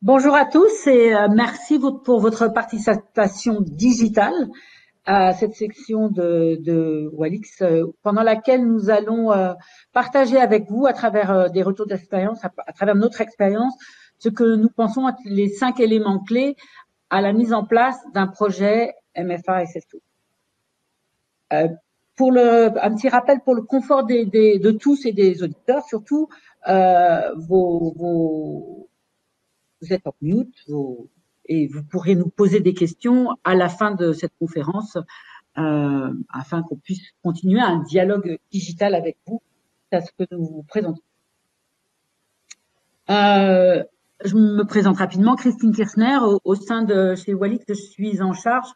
Bonjour à tous et merci pour votre participation digitale à cette section de Walix, pendant laquelle nous allons partager avec vous, à travers des retours d'expérience, à travers notre expérience, ce que nous pensons être les 5 éléments clés à la mise en place d'un projet MFA SSO. Un petit rappel pour le confort de tous et des auditeurs, surtout, vous êtes en mute et vous pourrez nous poser des questions à la fin de cette conférence afin qu'on puisse continuer un dialogue digital avec vous à ce que nous vous présentons. Je me présente rapidement, Christine Kirchner, au sein de chez Walix, je suis en charge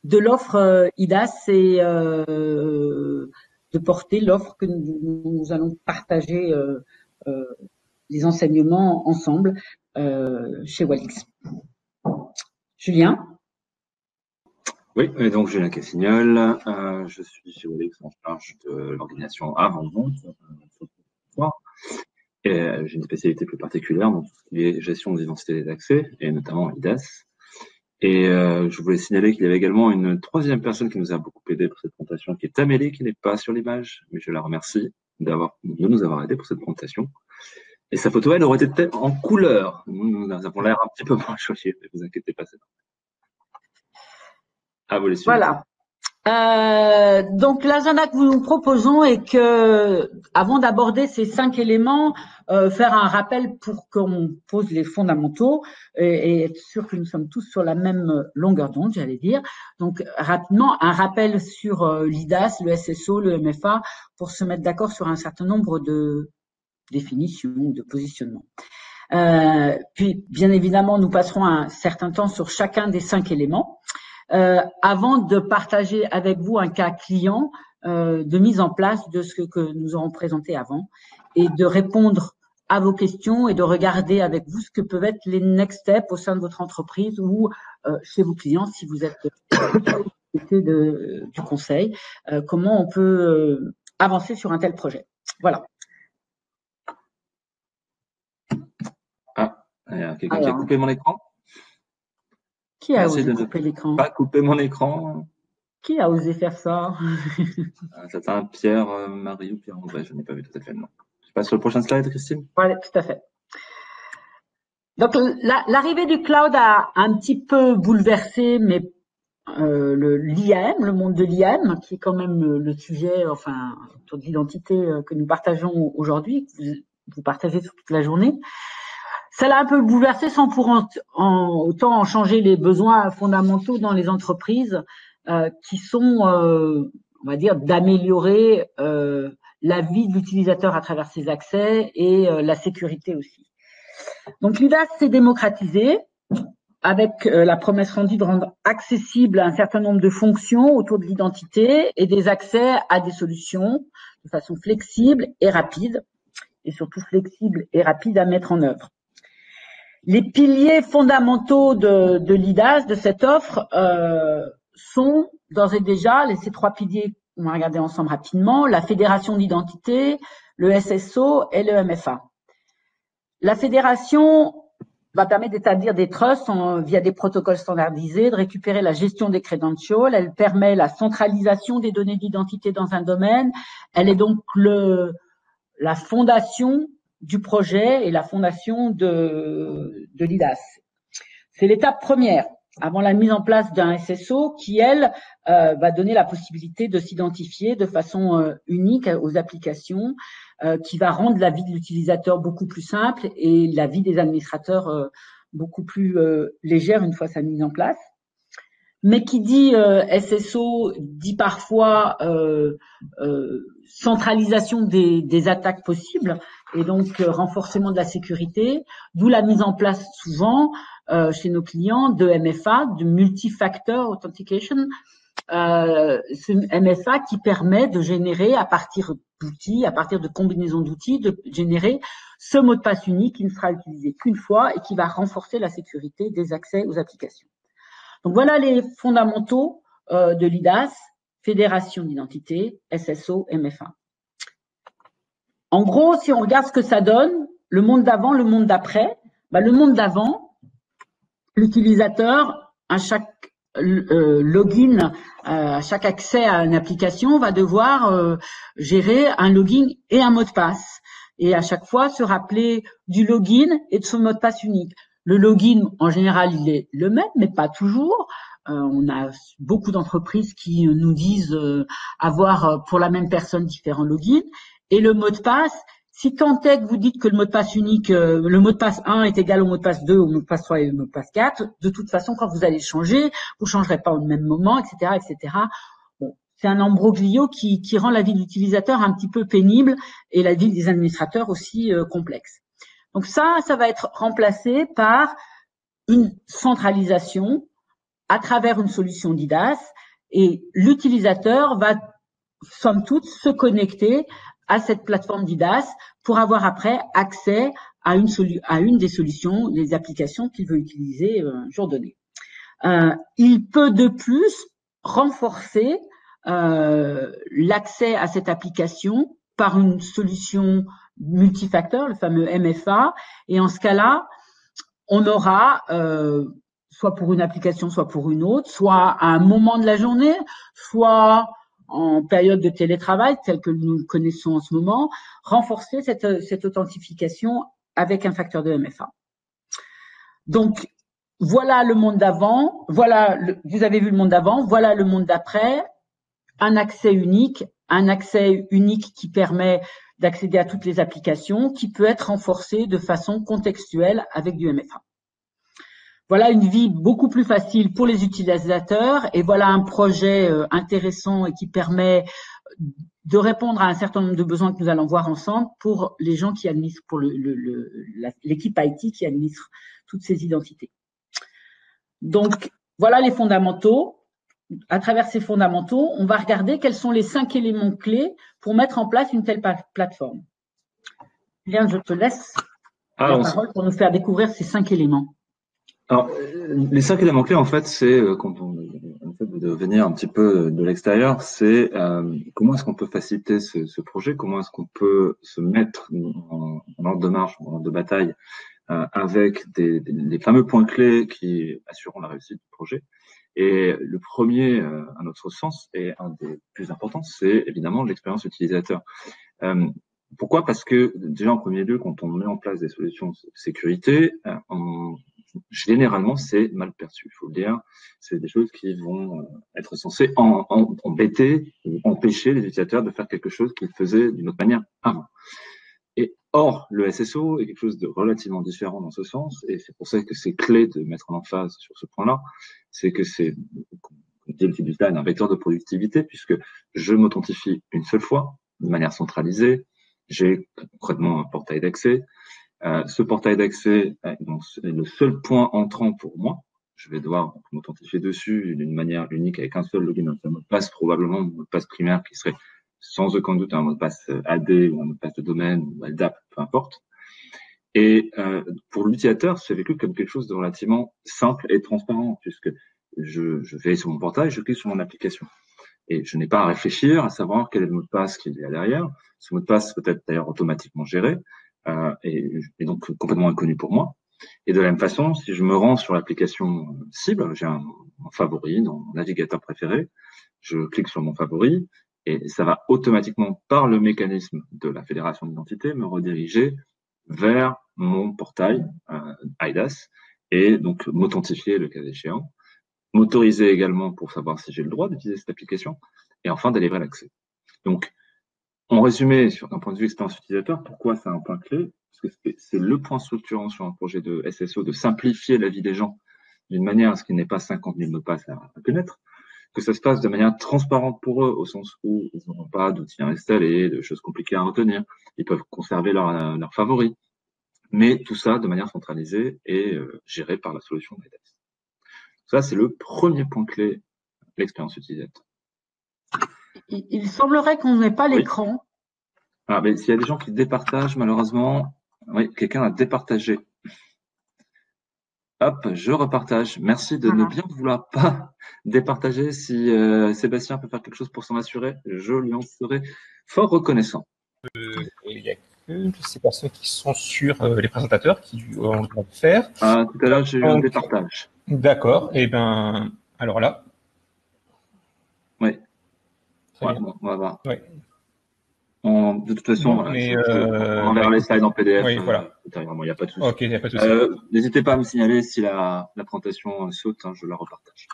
de l'offre IDAS et de porter l'offre que nous allons partager les enseignements ensemble chez Walix. Julien? Oui, et donc Julien Cassignol, je suis chez Walix en charge de l'organisation avant-vente et j'ai une spécialité plus particulière dans tout ce qui est gestion des identités d'accès et notamment IDAS. Et je voulais signaler qu'il y avait également une troisième personne qui nous a beaucoup aidé pour cette présentation, qui est Amélie, qui n'est pas sur l'image, mais je la remercie de nous avoir aidé pour cette présentation. Et sa photo, elle aurait été en couleur. Nous avons l'air un petit peu moins choqués, ne vous inquiétez pas. Ah, vous les suivez. Voilà. Donc l'agenda que nous proposons est que, avant d'aborder ces 5 éléments, faire un rappel pour qu'on pose les fondamentaux et être sûr que nous sommes tous sur la même longueur d'onde, j'allais dire. Donc rapidement, un rappel sur l'IDAS, le SSO, le MFA, pour se mettre d'accord sur un certain nombre de définitions, de positionnements. Puis, bien évidemment, nous passerons un certain temps sur chacun des 5 éléments. Avant de partager avec vous un cas client de mise en place de ce que nous aurons présenté avant et de répondre à vos questions et de regarder avec vous ce que peuvent être les next steps au sein de votre entreprise ou chez vos clients si vous êtes du conseil, comment on peut avancer sur un tel projet. Voilà. Ah, il y a quelqu'un qui a coupé mon écran. Qui a osé couper l'écran? Pas couper mon écran. Qui a osé faire ça? C'est un Pierre, Marie ou Pierre-André, je n'ai pas vu tout à fait le nom. Je passe sur le prochain slide, Christine. Oui, tout à fait. Donc, l'arrivée du cloud a un petit peu bouleversé, mais l'IAM, le monde de l'IAM, qui est quand même le sujet, enfin, autour de l'identité que nous partageons aujourd'hui, que vous partagez sur toute la journée. Ça l'a un peu bouleversé sans pour autant en changer les besoins fondamentaux dans les entreprises qui sont, on va dire, d'améliorer la vie de l'utilisateur à travers ses accès et la sécurité aussi. Donc l'IDAS s'est démocratisé avec la promesse rendue de rendre accessible un certain nombre de fonctions autour de l'identité et des accès à des solutions de façon flexible et rapide, et surtout flexible et rapide à mettre en œuvre. Les piliers fondamentaux de l'IDAS, de cette offre, sont d'ores et déjà, ces 3 piliers qu'on va regarder ensemble rapidement, la fédération d'identité, le SSO et le MFA. La fédération va permettre d'établir des trusts via des protocoles standardisés, de récupérer la gestion des credentials. Elle permet la centralisation des données d'identité dans un domaine. Elle est donc la fondation du projet et la fondation de l'IDAS. C'est l'étape première, avant la mise en place d'un SSO qui, elle, va donner la possibilité de s'identifier de façon unique aux applications, qui va rendre la vie de l'utilisateur beaucoup plus simple et la vie des administrateurs beaucoup plus légère une fois sa mise en place. Mais qui dit SSO dit parfois centralisation des attaques possibles et donc renforcement de la sécurité, d'où la mise en place souvent chez nos clients de MFA, de Multi-Factor Authentication, ce MFA qui permet de générer à partir d'outils, à partir de combinaisons d'outils, de générer ce mot de passe unique qui ne sera utilisé qu'une fois et qui va renforcer la sécurité des accès aux applications. Donc voilà les fondamentaux de l'IDAS, fédération d'identité, SSO, MFA. En gros, si on regarde ce que ça donne, le monde d'avant, le monde d'après, le monde d'avant, L'utilisateur, à chaque login, à chaque accès à une application, va devoir gérer un login et un mot de passe. Et à chaque fois, se rappeler du login et de son mot de passe unique. Le login, en général, il est le même, mais pas toujours. On a beaucoup d'entreprises qui nous disent avoir pour la même personne différents logins. Et le mot de passe, si tant est que vous dites que le mot de passe unique, le mot de passe 1 est égal au mot de passe 2, au mot de passe 3 et au mot de passe 4, de toute façon, quand vous allez changer, vous ne changerez pas au même moment, etc., etc. Bon, c'est un imbroglio qui rend la vie de l'utilisateur un petit peu pénible et la vie des administrateurs aussi complexe. Donc ça va être remplacé par une centralisation à travers une solution d'IDaaS et l'utilisateur va, somme toute, se connecter à cette plateforme d'IDaaS pour avoir après accès à une des solutions, des applications qu'il veut utiliser un jour donné. Il peut de plus renforcer l'accès à cette application par une solution multifacteur, le fameux MFA, et en ce cas-là, on aura soit pour une application, soit pour une autre, soit à un moment de la journée, soit en période de télétravail, telle que nous le connaissons en ce moment, renforcer cette authentification avec un facteur de MFA. Donc, voilà le monde d'avant, vous avez vu le monde d'avant, voilà le monde d'après, un accès unique qui permet d'accéder à toutes les applications, qui peut être renforcé de façon contextuelle avec du MFA. Voilà une vie beaucoup plus facile pour les utilisateurs et voilà un projet intéressant et qui permet de répondre à un certain nombre de besoins que nous allons voir ensemble pour les gens qui administrent, pour l'équipe IT qui administre toutes ces identités. Donc, voilà les fondamentaux. À travers ces fondamentaux, on va regarder quels sont les 5 éléments clés pour mettre en place une telle plateforme. Bien, je te laisse la parole pour nous faire découvrir ces 5 éléments. Alors, les 5 éléments clés, en fait, c'est quand on fait de venir un petit peu de l'extérieur, c'est comment est-ce qu'on peut faciliter ce projet, comment est-ce qu'on peut se mettre en ordre de marche, en ordre de bataille, avec les fameux points clés qui assureront la réussite du projet. Et le premier, à notre sens, et un des plus importants, c'est évidemment l'expérience utilisateur. Pourquoi? Parce que déjà en premier lieu, quand on met en place des solutions de sécurité, généralement c'est mal perçu, il faut le dire. C'est des choses qui vont être censées embêter ou empêcher les utilisateurs de faire quelque chose qu'ils faisaient d'une autre manière avant. Et or, le SSO est quelque chose de relativement différent dans ce sens, et c'est pour ça que c'est clé de mettre en emphase sur ce point-là, c'est que c'est, comme dit le titre du slide, un vecteur de productivité, puisque je m'authentifie une seule fois, de manière centralisée, j'ai concrètement un portail d'accès. Ce portail d'accès est le seul point entrant pour moi. Je vais devoir m'authentifier dessus d'une manière unique avec un seul login, un seul mot de passe, probablement un mot de passe primaire qui serait sans aucun doute un mot de passe AD ou un mot de passe de domaine ou LDAP, peu importe. Et pour l'utilisateur, c'est vécu comme quelque chose de relativement simple et transparent, puisque je vais sur mon portail, je clique sur mon application. Et je n'ai pas à réfléchir, à savoir quel est le mot de passe qu'il y a derrière. Ce mot de passe peut être d'ailleurs automatiquement géré et donc complètement inconnu pour moi. Et de la même façon, si je me rends sur l'application cible, j'ai un favori dans mon navigateur préféré, je clique sur mon favori et ça va automatiquement, par le mécanisme de la fédération d'identité, me rediriger vers mon portail IDaaS et donc m'authentifier le cas échéant, m'autoriser également pour savoir si j'ai le droit d'utiliser cette application et enfin délivrer l'accès. Donc, en résumé, d'un point de vue expérience utilisateur, pourquoi c'est un point clé? Parce que c'est le point structurant sur un projet de SSO, de simplifier la vie des gens d'une manière à ce qu'il n'ait pas 50 000 mots de passe à connaître, que ça se passe de manière transparente pour eux, au sens où ils n'auront pas d'outils installés, de choses compliquées à retenir, ils peuvent conserver leurs favoris, mais tout ça de manière centralisée et gérée par la solution IDaaS. Ça, c'est le premier point clé, l'expérience utilisateur. Il semblerait qu'on n'ait pas l'écran. Ah, mais s'il y a des gens qui départagent, malheureusement, oui, quelqu'un a départagé. Hop, je repartage. Merci de ne bien vouloir pas départager. Si Sébastien peut faire quelque chose pour s'en assurer, je lui en serai fort reconnaissant. Il n'y a que c'est pas ceux qui sont sur les présentateurs qui ont le droit de faire. Tout à l'heure, j'ai eu un départage. D'accord. Et ben, alors là. Oui. Ouais, bon, on va voir. Oui. De toute façon, bon, mais on enverra les slides en PDF. Oui, voilà. Ultérieurement, il n'y a pas de souci. Ok, il n'y a pas de souci. N'hésitez pas à me signaler si la présentation saute, hein, je la repartage.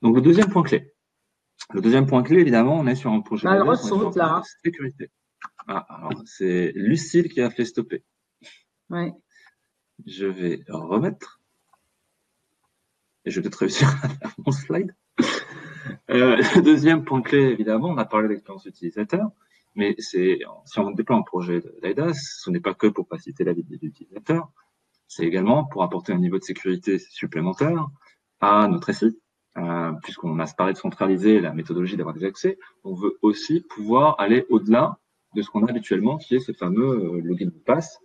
Donc, le deuxième point clé. Le deuxième point clé, évidemment, on est sur un projet de sécurité. Ah, alors, c'est Lucille qui a fait stopper. Ouais. Je vais remettre. Et je vais peut-être réussir à faire mon slide. Le deuxième point clé, évidemment, on a parlé d'expérience utilisateur, mais si on déploie un projet d'IDaaS, ce n'est pas que pour faciliter la vie des utilisateurs, c'est également pour apporter un niveau de sécurité supplémentaire à notre SI. Puisqu'on a parlé de centraliser la méthodologie d'avoir des accès, on veut aussi pouvoir aller au-delà de ce qu'on a habituellement, qui est ce fameux login de passe,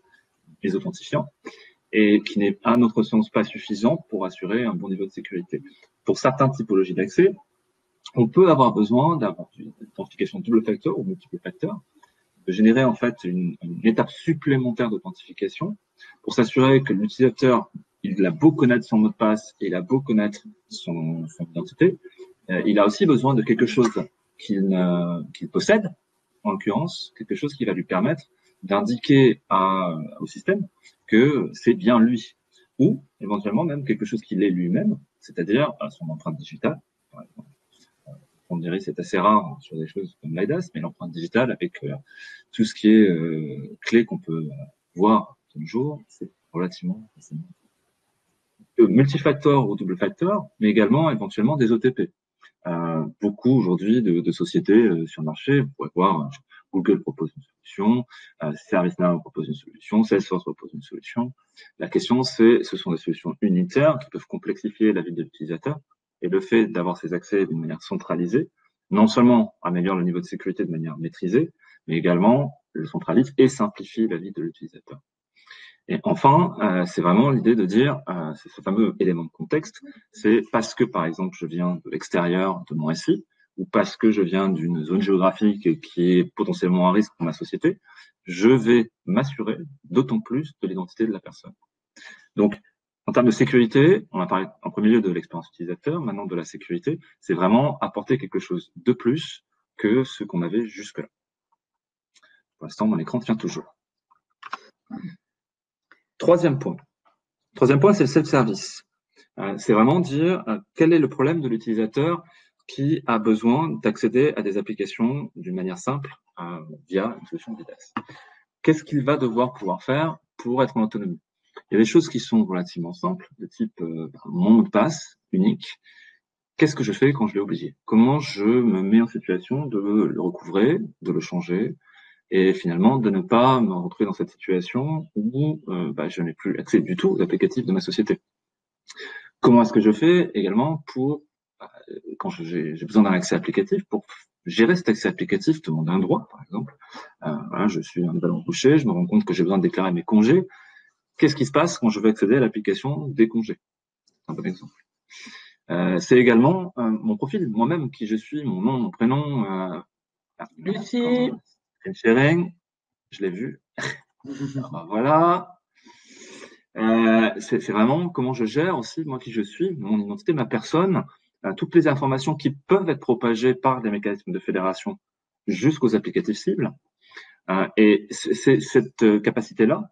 les authentifiants, et qui n'est à notre sens pas suffisant pour assurer un bon niveau de sécurité. Pour certaines typologies d'accès, on peut avoir besoin d'avoir une authentification double facteur ou multiple facteur, de générer en fait une étape supplémentaire d'authentification pour s'assurer que l'utilisateur, il a beau connaître son mot de passe et il a beau connaître son identité, il a aussi besoin de quelque chose qu'il possède, en l'occurrence, quelque chose qui va lui permettre d'indiquer au système que c'est bien lui, ou éventuellement même quelque chose qu'il est lui-même, c'est-à-dire son empreinte digitale, par exemple. On dirait que c'est assez rare sur des choses comme l'IDaaS, mais l'empreinte digitale avec tout ce qui est clé qu'on peut voir tous les jours, c'est relativement facilement. Multifactor ou double factor, mais également éventuellement des OTP. Beaucoup aujourd'hui de sociétés sur le marché, vous pourrez voir, Google propose une solution, ServiceNow propose une solution, Salesforce propose une solution. La question, ce sont des solutions unitaires qui peuvent complexifier la vie de l'utilisateur. Et le fait d'avoir ces accès d'une manière centralisée, non seulement améliore le niveau de sécurité de manière maîtrisée, mais également le centralise et simplifie la vie de l'utilisateur. Et enfin, c'est vraiment l'idée de dire, c'est ce fameux élément de contexte, c'est parce que, par exemple, je viens de l'extérieur de mon SI, ou parce que je viens d'une zone géographique qui est potentiellement un risque pour ma société, je vais m'assurer d'autant plus de l'identité de la personne. Donc, en termes de sécurité, on a parlé en premier lieu de l'expérience utilisateur, maintenant de la sécurité, c'est vraiment apporter quelque chose de plus que ce qu'on avait jusque-là. Pour l'instant, mon écran tient toujours. Troisième point, c'est le self-service. C'est vraiment dire quel est le problème de l'utilisateur qui a besoin d'accéder à des applications d'une manière simple via une solution d'IDaaS. Qu'est-ce qu'il va devoir pouvoir faire pour être en autonomie? Il y a des choses qui sont relativement simples, de type mon mot de passe unique. Qu'est-ce que je fais quand je l'ai oublié? Comment je me mets en situation de le recouvrer, de le changer, et finalement de ne pas me retrouver dans cette situation où je n'ai plus accès du tout aux applicatifs de ma société. Comment est-ce que je fais également pour, quand j'ai besoin d'un accès applicatif, pour gérer cet accès applicatif, demander un droit, par exemple. Voilà, je suis un ballon couché, je me rends compte que j'ai besoin de déclarer mes congés. Qu'est-ce qui se passe quand je veux accéder à l'application des congés? C'est un bon exemple. C'est également mon profil, moi-même, qui je suis, mon nom, mon prénom. Lucie. Screen sharing, je l'ai vu. Voilà. C'est vraiment comment je gère aussi, moi qui je suis, mon identité, ma personne, toutes les informations qui peuvent être propagées par des mécanismes de fédération jusqu'aux applicatifs cibles. Et c'est cette capacité-là,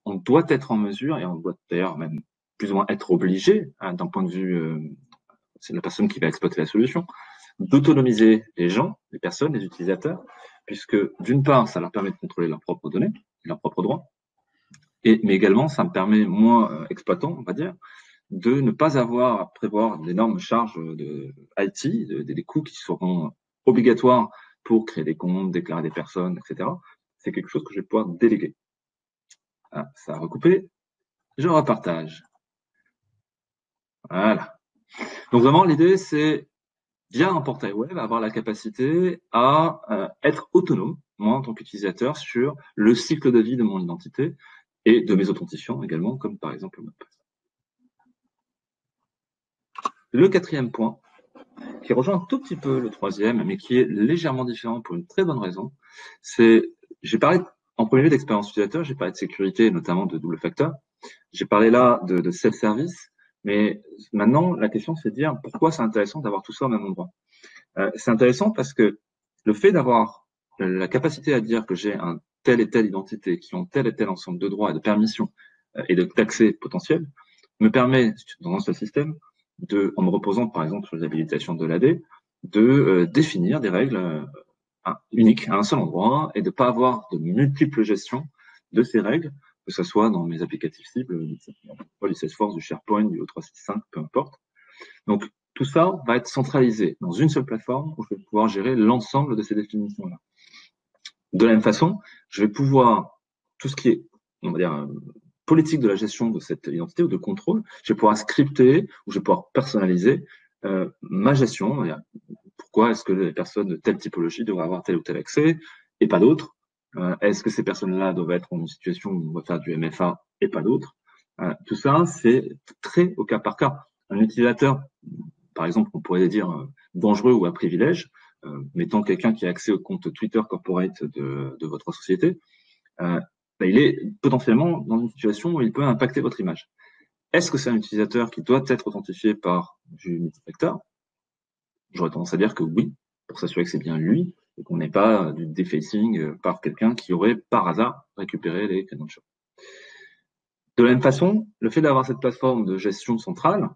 on doit être en mesure, et on doit d'ailleurs même plus ou moins être obligé, d'un point de vue, c'est la personne qui va exploiter la solution, d'autonomiser les gens, les personnes, les utilisateurs, puisque d'une part, ça leur permet de contrôler leurs propres données, leurs propres droits, mais également, ça me permet, moi, exploitant, on va dire, de ne pas avoir à prévoir d'énormes charges de IT, des coûts qui seront obligatoires pour créer des comptes, déclarer des personnes, etc. C'est quelque chose que je vais pouvoir déléguer. Ah, ça a recoupé. Je repartage. Voilà. Donc vraiment, l'idée, c'est via un portail web, avoir la capacité à être autonome, moi, en tant qu'utilisateur, sur le cycle de vie de mon identité et de mes authentifiants également, comme par exemple le mot de passe. Le quatrième point, qui rejoint un tout petit peu le troisième, mais qui est légèrement différent pour une très bonne raison, c'est, j'ai parlé en premier lieu d'expérience utilisateur, j'ai parlé de sécurité, notamment de double facteur. J'ai parlé là de self-service, mais maintenant, la question, c'est de dire pourquoi c'est intéressant d'avoir tout ça au même endroit. C'est intéressant parce que le fait d'avoir la capacité à dire que j'ai un telle et telle identité qui ont tel et tel ensemble de droits et de permissions et d'accès potentiels me permet, dans un seul système, en me reposant par exemple sur les habilitations de l'AD, de définir des règles uniques à un seul endroit et de pas avoir de multiples gestions de ces règles, que ce soit dans mes applicatifs cibles, du Salesforce, du SharePoint, du O365, peu importe. Donc, tout ça va être centralisé dans une seule plateforme où je vais pouvoir gérer l'ensemble de ces définitions-là. De la même façon, je vais pouvoir, tout ce qui est, on va dire, politique de la gestion de cette identité ou de contrôle, je vais pouvoir scripter ou je vais pouvoir personnaliser ma gestion. Pourquoi est-ce que les personnes de telle typologie devraient avoir tel ou tel accès et pas d'autres? Est-ce que ces personnes-là doivent être dans une situation où on va faire du MFA et pas d'autres? Tout ça, c'est très au cas par cas. Un utilisateur, par exemple, on pourrait dire dangereux ou à privilège, mettons quelqu'un qui a accès au compte Twitter corporate de votre société, il est potentiellement dans une situation où il peut impacter votre image. Est-ce que c'est un utilisateur qui doit être authentifié par du multifacteur? J'aurais tendance à dire que oui, pour s'assurer que c'est bien lui et qu'on n'ait pas du defacing par quelqu'un qui aurait par hasard récupéré les credentials. De la même façon, le fait d'avoir cette plateforme de gestion centrale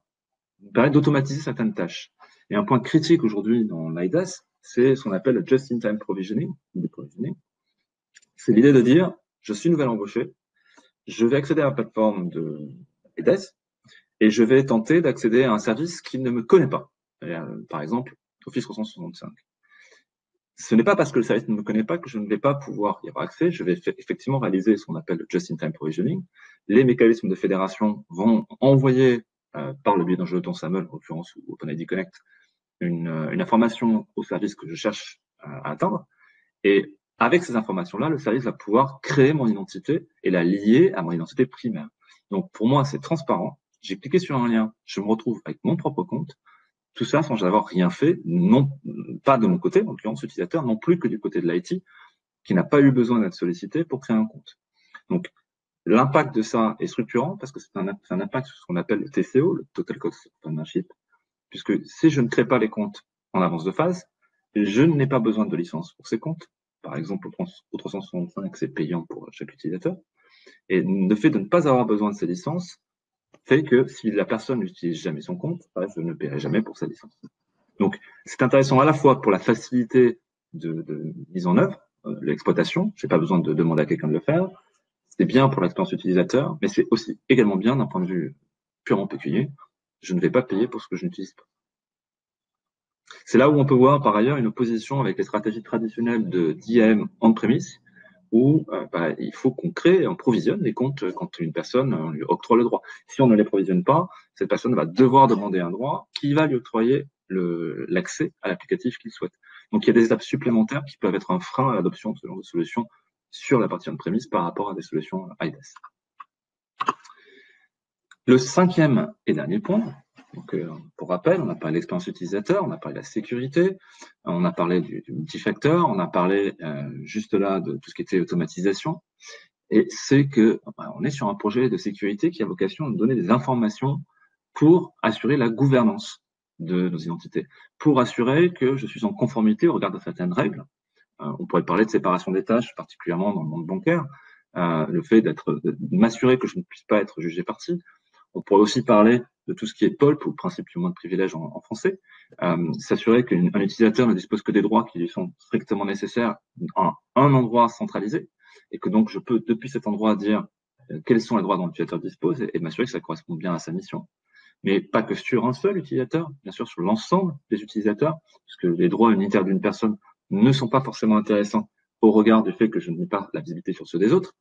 permet d'automatiser certaines tâches. Et un point critique aujourd'hui dans l'IDaaS, c'est ce qu'on appelle le just-in-time provisioning. C'est l'idée de dire, je suis nouvelle embauché, je vais accéder à la plateforme de IDaaS et je vais tenter d'accéder à un service qui ne me connaît pas. Par exemple, Office 365. Ce n'est pas parce que le service ne me connaît pas que je ne vais pas pouvoir y avoir accès. Je vais effectivement réaliser ce qu'on appelle le just-in-time provisioning. Les mécanismes de fédération vont envoyer, par le biais d'un jeton SAML, en l'occurrence, ou OpenID Connect, une information au service que je cherche à atteindre. Et avec ces informations-là, le service va pouvoir créer mon identité et la lier à mon identité primaire. Donc, pour moi, c'est transparent. J'ai cliqué sur un lien, je me retrouve avec mon propre compte. Tout ça sans avoir rien fait, non pas de mon côté, en l'occurrence utilisateur, non plus que du côté de l'IT, qui n'a pas eu besoin d'être sollicité pour créer un compte. Donc, l'impact de ça est structurant parce que c'est un impact sur ce qu'on appelle le TCO, le Total Cost of Ownership, puisque si je ne crée pas les comptes en avance de phase, je n'ai pas besoin de licence pour ces comptes. Par exemple, au 365, c'est payant pour chaque utilisateur. Et le fait de ne pas avoir besoin de ces licences fait que si la personne n'utilise jamais son compte, je ne paierai jamais pour sa licence. Donc, c'est intéressant à la fois pour la facilité de mise en œuvre, l'exploitation, j'ai pas besoin de demander à quelqu'un de le faire, c'est bien pour l'expérience utilisateur, mais c'est aussi également bien d'un point de vue purement pécunier, je ne vais pas payer pour ce que je n'utilise pas. C'est là où on peut voir par ailleurs une opposition avec les stratégies traditionnelles d'IAM on-premise, où il faut qu'on crée et on provisionne les comptes quand une personne on lui octroie le droit. Si on ne les provisionne pas, cette personne va devoir demander un droit qui va lui octroyer l'accès à l'applicatif qu'il souhaite. Donc il y a des étapes supplémentaires qui peuvent être un frein à l'adoption de ce genre de solutions sur la partie on-premise par rapport à des solutions IDaaS. Le cinquième et dernier point, donc, pour rappel, on a parlé de l'expérience utilisateur, on a parlé de la sécurité, on a parlé du multifacteur, on a parlé juste là de tout ce qui était automatisation. Et c'est que on est sur un projet de sécurité qui a vocation à nous donner des informations pour assurer la gouvernance de nos identités, pour assurer que je suis en conformité au regard de certaines règles. On pourrait parler de séparation des tâches, particulièrement dans le monde bancaire, le fait de m'assurer que je ne puisse pas être jugé partie. On pourrait aussi parler de tout ce qui est POLP, ou principe du moins de privilège en français, s'assurer qu'un utilisateur ne dispose que des droits qui lui sont strictement nécessaires à un endroit centralisé, et que donc je peux, depuis cet endroit, dire quels sont les droits dont l'utilisateur dispose et m'assurer que ça correspond bien à sa mission. Mais pas que sur un seul utilisateur, bien sûr sur l'ensemble des utilisateurs, puisque les droits unitaires d'une personne ne sont pas forcément intéressants au regard du fait que je n'ai pas la visibilité sur ceux des autres.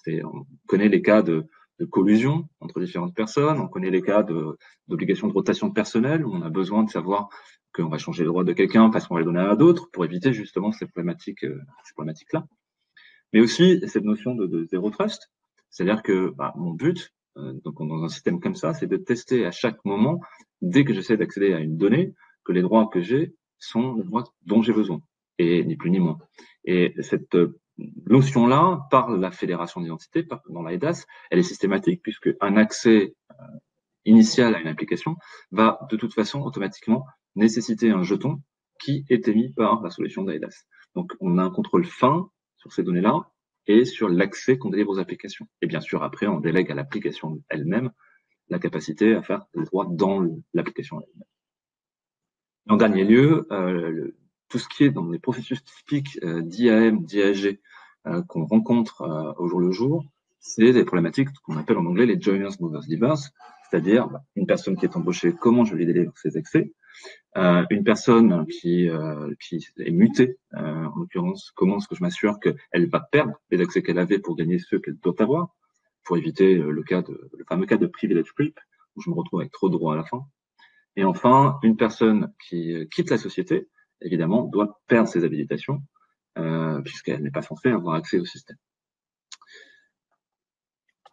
On connaît les cas de collusion entre différentes personnes, on connaît les cas d'obligation de rotation de personnel, où on a besoin de savoir qu'on va changer le droit de quelqu'un parce qu'on va le donner à d'autres pour éviter justement ces problématiques-là. Mais aussi cette notion de zéro trust, c'est-à-dire que mon but, donc dans un système comme ça, c'est de tester à chaque moment, dès que j'essaie d'accéder à une donnée, que les droits que j'ai sont les droits dont j'ai besoin, et ni plus ni moins. Et cette notion-là, par la fédération d'identité, dans la EIDAS, elle est systématique puisque un accès initial à une application va de toute façon automatiquement nécessiter un jeton qui est émis par la solution d'EIDAS. Donc, on a un contrôle fin sur ces données-là et sur l'accès qu'on délivre aux applications. Et bien sûr, après, on délègue à l'application elle-même la capacité à faire des droits dans l'application elle-même. En dernier lieu, tout ce qui est dans les processus typiques d'IAM, d'IAG qu'on rencontre au jour le jour, c'est des problématiques qu'on appelle en anglais les joiners, movers, leavers, c'est-à-dire une personne qui est embauchée, comment je lui délivre ses accès, une personne qui est mutée, en l'occurrence, comment est-ce que je m'assure qu'elle va perdre les accès qu'elle avait pour gagner ceux qu'elle doit avoir, pour éviter le fameux cas de privilege creep, où je me retrouve avec trop de droits à la fin. Et enfin, une personne qui quitte la société, évidemment, doit perdre ses habilitations, puisqu'elle n'est pas censée avoir accès au système.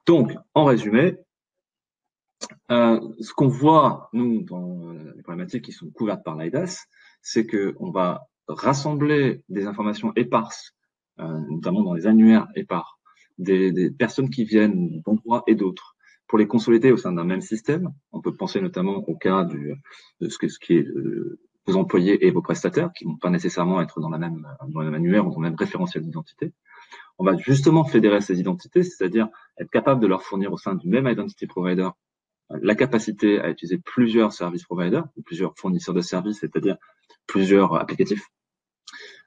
Donc, en résumé, ce qu'on voit, nous, dans les problématiques qui sont couvertes par l'EIDAS, c'est qu'on va rassembler des informations éparses, notamment dans les annuaires épars, des personnes qui viennent d'endroits et d'autres, pour les consolider au sein d'un même système. On peut penser notamment au cas de ce qui est vos employés et vos prestataires, qui ne vont pas nécessairement être dans le même annuaire ou dans le même référentiel d'identité. On va justement fédérer ces identités, c'est-à-dire être capable de leur fournir au sein du même identity provider la capacité à utiliser plusieurs service providers, ou plusieurs fournisseurs de services, c'est-à-dire plusieurs applicatifs.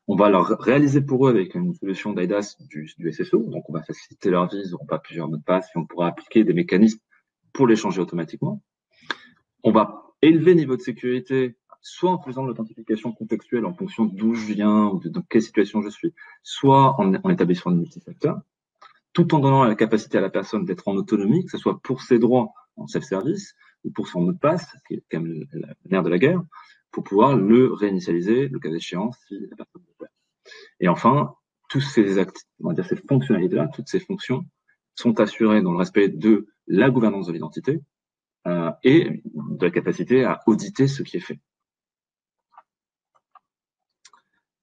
On va leur réaliser pour eux avec une solution d'EIDAS du SSO, donc on va faciliter leur vie, ils n'auront pas plusieurs mots de passe et on pourra appliquer des mécanismes pour les changer automatiquement. On va élever le niveau de sécurité, soit en faisant de l'authentification contextuelle en fonction d'où je viens ou dans quelle situation je suis, soit en établissant une multifacteur, tout en donnant la capacité à la personne d'être en autonomie, que ce soit pour ses droits en self-service ou pour son mot de passe, qui est quand même le nerf de la guerre, pour pouvoir le réinitialiser, le cas échéant, si la personne le fait. Et enfin, tous ces actes, on va dire ces fonctionnalités-là, toutes ces fonctions sont assurées dans le respect de la gouvernance de l'identité et de la capacité à auditer ce qui est fait.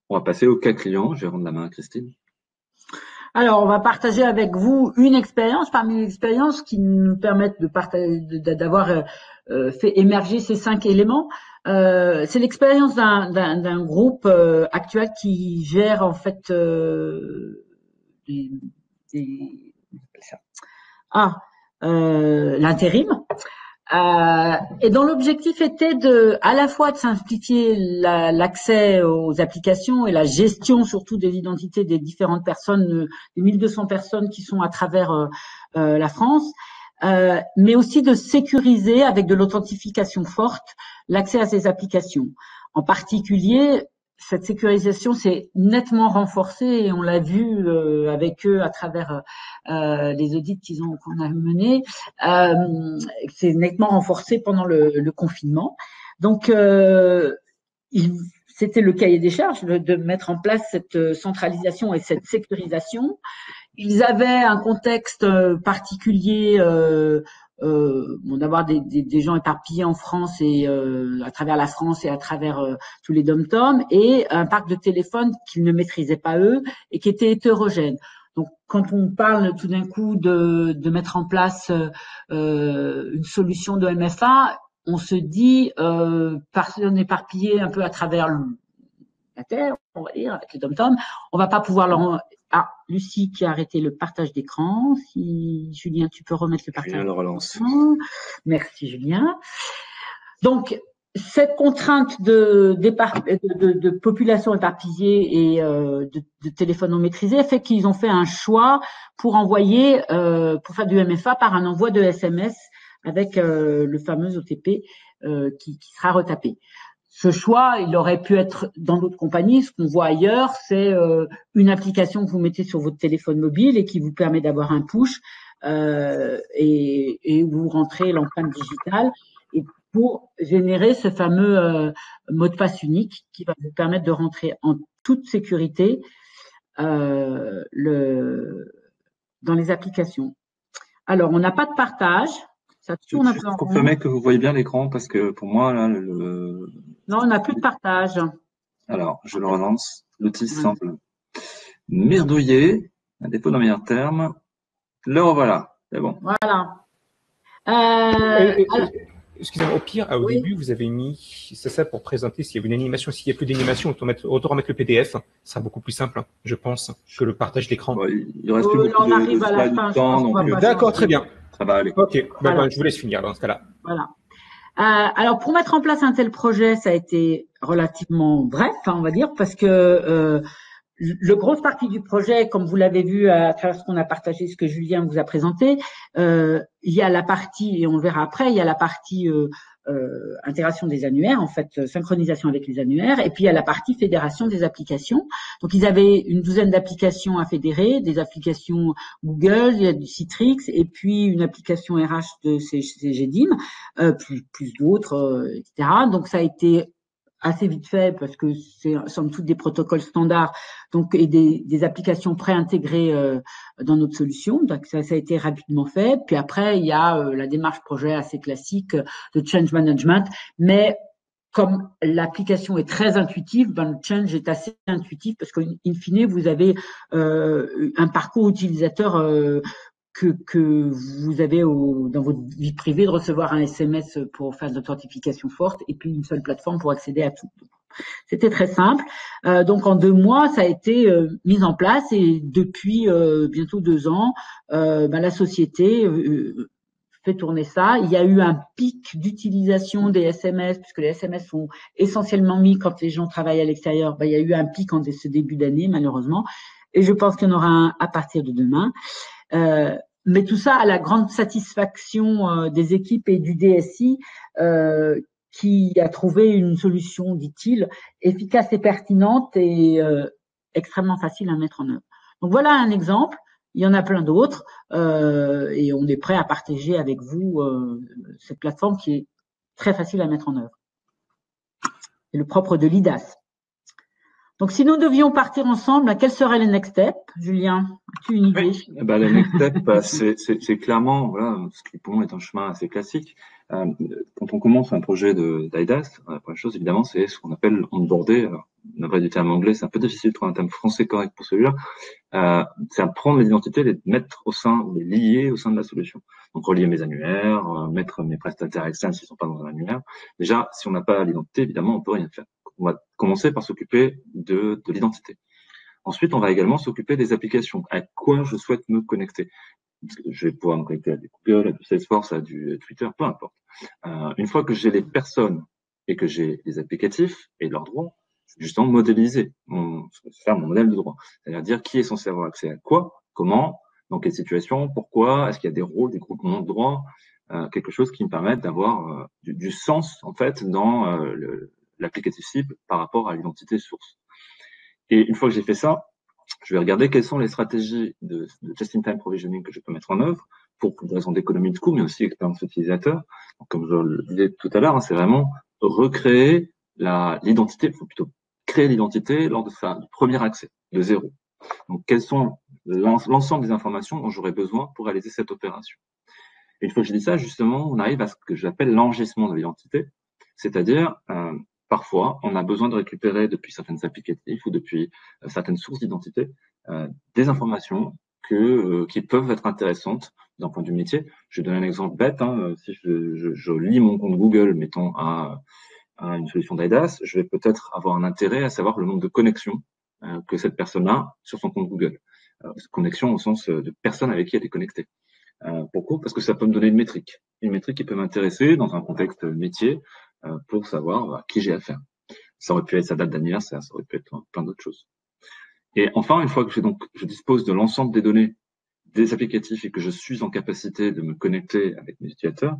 On va passer au cas client. Je vais rendre la main à Christine. Alors, on va partager avec vous une expérience parmi les expériences qui nous permettent d'avoir fait émerger ces 5 éléments. C'est l'expérience d'un groupe actuel qui gère en fait l'intérim. Et dont l'objectif était à la fois de simplifier l'accès aux applications et la gestion surtout des identités des différentes personnes, des 1200 personnes qui sont à travers la France, mais aussi de sécuriser avec de l'authentification forte l'accès à ces applications. En particulier, cette sécurisation s'est nettement renforcée et on l'a vu avec eux à travers les audits qu'on a menés. C'est nettement renforcé pendant le confinement. Donc, c'était le cahier des charges de mettre en place cette centralisation et cette sécurisation. Ils avaient un contexte particulier, d'avoir des gens éparpillés en France et à travers la France et à travers tous les dom-toms, et un parc de téléphones qu'ils ne maîtrisaient pas eux et qui était hétérogène. Donc, quand on parle tout d'un coup de mettre en place une solution de MFA, on se dit personnes éparpillées un peu à travers la terre, on va dire, avec les dom-toms, on va pas pouvoir leur... Ah, Lucie qui a arrêté le partage d'écran. Si Julien, tu peux remettre le partage d'écran. Je le relance. Merci Julien. Donc, cette contrainte de population éparpillée et de téléphones non maîtrisés fait qu'ils ont fait un choix pour envoyer, pour faire du MFA par un envoi de SMS avec le fameux OTP qui sera retapé. Ce choix, il aurait pu être dans d'autres compagnies. Ce qu'on voit ailleurs, c'est une application que vous mettez sur votre téléphone mobile et qui vous permet d'avoir un push et vous rentrez l'empreinte digitale et pour générer ce fameux mot de passe unique qui va vous permettre de rentrer en toute sécurité dans les applications. Alors, on n'a pas de partage. Ça tourne un peu en rond. Confirmez que vous voyez bien l'écran parce que pour moi, là, non, on n'a plus de partage. Alors, je le relance. L'outil semble mirdouillé, à défaut d'un meilleur terme. Le revoilà, c'est bon. Voilà. Alors, Excusez-moi, au pire, au oui. début, vous avez mis, c'est ça pour présenter s'il y avait une animation. S'il n'y a plus d'animation, autant remettre le PDF. Ça sera beaucoup plus simple, hein, je pense, que le partage d'écran. Bon, il reste plus beaucoup on arrive de à la slides fin, du je temps, pense qu'on donc va pas D'accord, changer. très bien. Ça va aller. Ok, Voilà. je vous laisse finir dans ce cas-là. Voilà. Alors, pour mettre en place un tel projet, ça a été relativement bref, hein, on va dire, parce que le grosse partie du projet, comme vous l'avez vu à travers ce qu'on a partagé, ce que Julien vous a présenté, il y a la partie, et on le verra après, il y a la partie intégration des annuaires, en fait, synchronisation avec les annuaires, et puis il y a la partie fédération des applications. Donc, ils avaient une douzaine d'applications à fédérer, des applications Google, il y a du Citrix, et puis une application RH de CGDIM, plus d'autres, etc. Donc, ça a été assez vite fait parce que c'est somme toute des protocoles standards donc et des applications préintégrées dans notre solution. Donc ça a été rapidement fait. Puis après il y a la démarche projet assez classique de change management, mais comme l'application est très intuitive, ben le change est assez intuitif parce qu'in fine vous avez un parcours utilisateur que vous avez dans votre vie privée de recevoir un SMS pour faire de l'authentification forte et puis une seule plateforme pour accéder à tout. C'était très simple. Donc en 2 mois, ça a été mis en place et depuis bientôt 2 ans, la société fait tourner ça. Il y a eu un pic d'utilisation des SMS puisque les SMS sont essentiellement mis quand les gens travaillent à l'extérieur. Il y a eu un pic en ce début d'année malheureusement et je pense qu'il y en aura un à partir de demain. Mais tout ça à la grande satisfaction des équipes et du DSI qui a trouvé une solution, dit-il, efficace et pertinente et extrêmement facile à mettre en œuvre. Donc voilà un exemple. Il y en a plein d'autres et on est prêt à partager avec vous cette plateforme qui est très facile à mettre en œuvre. C'est le propre de l'IDAS. Donc, si nous devions partir ensemble, quels seraient les next steps, Julien? As-tu une idée? Oui. Les next steps, c'est clairement, voilà, ce qui pour moi est un chemin assez classique. Quand on commence un projet d'IDAS, la première chose, évidemment, c'est ce qu'on appelle onboarder. Alors, on a du terme anglais, c'est un peu difficile de trouver un terme français correct pour celui-là. C'est apprendre les identités, les mettre les lier au sein de la solution. Donc, relier mes annuaires, mettre mes prestataires externes s'ils sont pas dans un annuaire. Déjà, si on n'a pas l'identité, évidemment, on peut rien faire. On va commencer par s'occuper de l'identité. Ensuite, on va également s'occuper des applications. À quoi je souhaite me connecter? Je vais pouvoir me connecter à du Google, à du Salesforce, à du Twitter, peu importe. Une fois que j'ai les personnes et que j'ai les applicatifs et leurs droits, je vais justement modéliser, faire mon modèle de droit. C'est-à-dire dire qui est censé avoir accès à quoi, comment, dans quelle situation, pourquoi, est-ce qu'il y a des rôles, des groupements de droits, quelque chose qui me permette d'avoir du sens, en fait, dans l'applicatif cible par rapport à l'identité source. Et une fois que j'ai fait ça, je vais regarder quelles sont les stratégies de just-in-time provisioning que je peux mettre en œuvre pour des raisons d'économie de coût, mais aussi expérience utilisateur. Donc, comme je le disais tout à l'heure, c'est vraiment recréer l'identité, il faut plutôt créer l'identité lors du premier accès, de zéro. Donc, quelles sont l'ensemble des informations dont j'aurai besoin pour réaliser cette opération. Et une fois que j'ai dit ça, justement, on arrive à ce que j'appelle l'enregistrement de l'identité, c'est-à-dire parfois, on a besoin de récupérer depuis certaines applicatifs ou depuis certaines sources d'identité des informations qui peuvent être intéressantes d'un point de vue métier. Je vais donner un exemple bête. Si je lis mon compte Google, mettons, à une solution d'IDAS, je vais peut-être avoir un intérêt à savoir le nombre de connexions que cette personne a sur son compte Google. Connexion au sens de personnes avec qui elle est connectée. Pourquoi? Parce que ça peut me donner une métrique qui peut m'intéresser dans un contexte métier pour savoir à qui j'ai affaire. Ça aurait pu être sa date d'anniversaire, ça aurait pu être plein d'autres choses. Et enfin, une fois que je dispose de l'ensemble des données des applicatifs et que je suis en capacité de me connecter avec mes utilisateurs,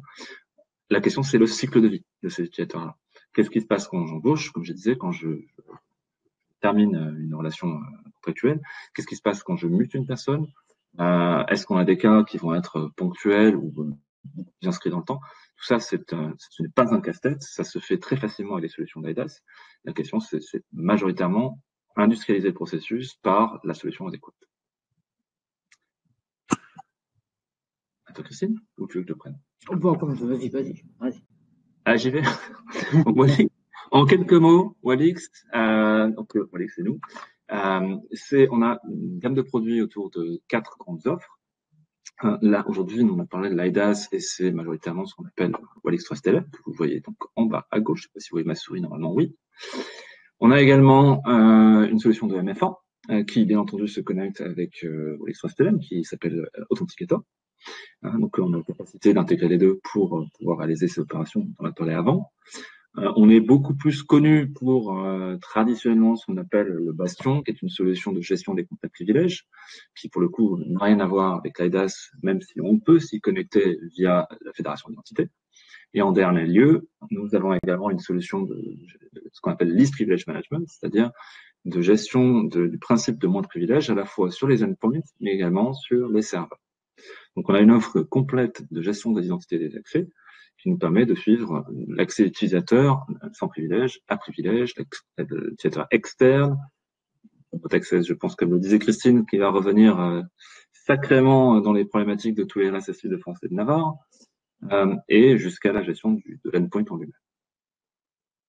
la question c'est le cycle de vie de ces utilisateurs-là. Qu'est-ce qui se passe quand j'embauche, comme je disais, quand je termine une relation contractuelle? Qu'est-ce qui se passe quand je mute une personne? Est-ce qu'on a des cas qui vont être ponctuels ou bien inscrits dans le temps? Tout ça, ce n'est pas un casse-tête, ça se fait très facilement avec les solutions d'IDAS. La question, c'est majoritairement industrialiser le processus par la solution adéquate. À toi, Christine, ou tu veux que je le prenne? Bon, comme je vas-y. Ah, j'y vais. En quelques mots, Walix, donc Walix c'est nous. On a une gamme de produits autour de 4 grandes offres. Là, aujourd'hui, on a parlé de l'IDaaS et c'est majoritairement ce qu'on appelle Wallix Trust Elevate, que vous voyez donc en bas à gauche. Je ne sais pas si vous voyez ma souris, normalement oui. On a également une solution de MFA qui, bien entendu, se connecte avec Wallix Trust Elevate, qui s'appelle Authenticator. Donc, on a la capacité d'intégrer les deux pour pouvoir réaliser ces opérations dont on a parlé avant. On est beaucoup plus connu pour traditionnellement ce qu'on appelle le Bastion, qui est une solution de gestion des comptes à privilèges, qui pour le coup n'a rien à voir avec l'IDaaS, même si on peut s'y connecter via la fédération d'identité. Et en dernier lieu, nous avons également une solution de ce qu'on appelle Least Privilege Management, c'est-à-dire de gestion du principe de moins de privilèges, à la fois sur les endpoints, mais également sur les serveurs. Donc on a une offre complète de gestion des identités et des accès, qui nous permet de suivre l'accès utilisateur sans privilège, à privilège, l'utilisateur externe, access, je pense, comme le disait Christine, qui va revenir sacrément dans les problématiques de tous les RSSI de France et de Navarre, et jusqu'à la gestion de l'endpoint en lui-même.